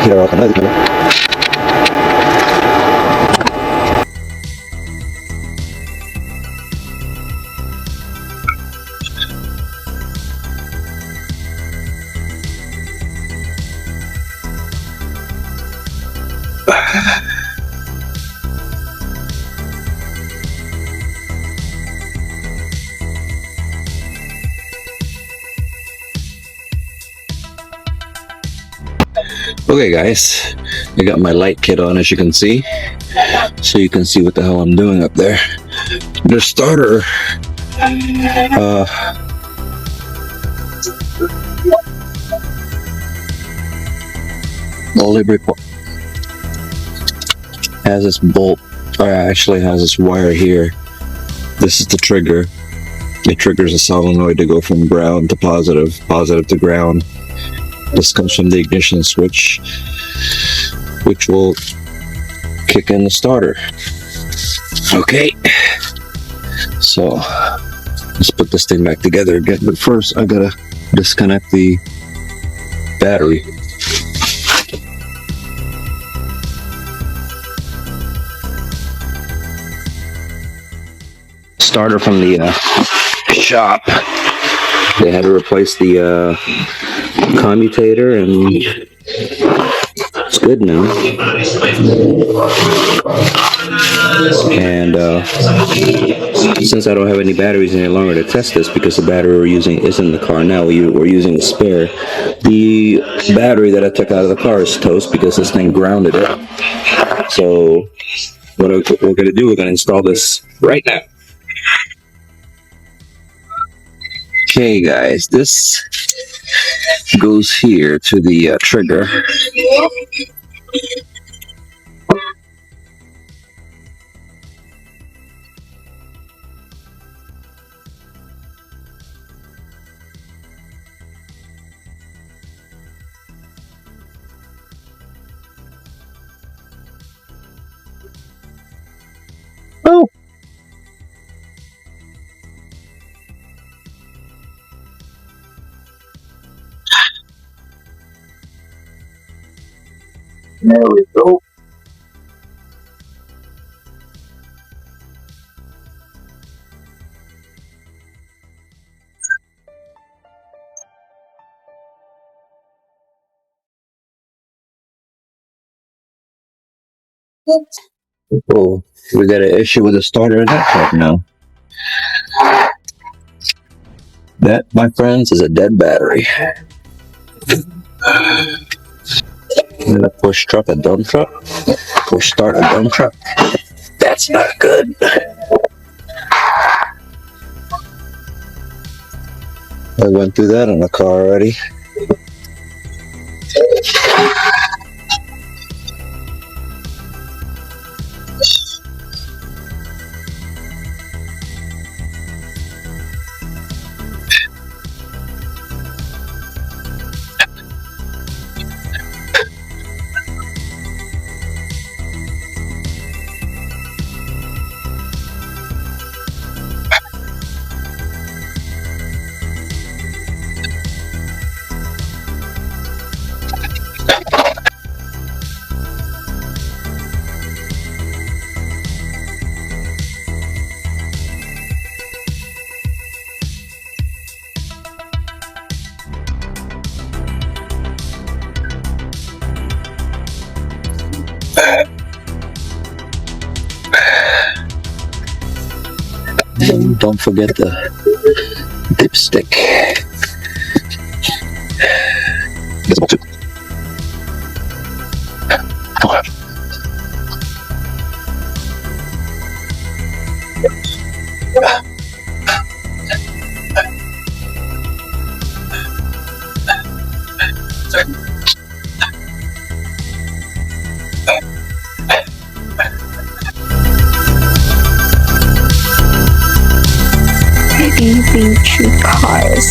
Girar ka na dito. Okay guys, I got my light kit on, as you can see, so you can see what the hell I'm doing up there. The starter the livery has this bolt, or actually has this wire here. This is the trigger. It triggers a solenoid to go from ground to positive, positive to ground. This comes from the ignition switch, which will kick in the starter. Okay, so let's put this thing back together again. But first, I gotta disconnect the battery. Starter from the shop. They had to replace the commutator, and it's good now. And since I don't have any batteries any longer to test this, because the battery we're using is in the car now, we're using a spare. The battery that I took out of the car is toast because this thing grounded it. So what we're going to do, we're going to install this right now. Okay guys, this goes here to the trigger. Oh! There we go. Oh, we got an issue with the starter in that truck now. That, my friends, is a dead battery. Push start a dump truck. That's not good. I went through that in the car already. And don't forget the dipstick. EV cars.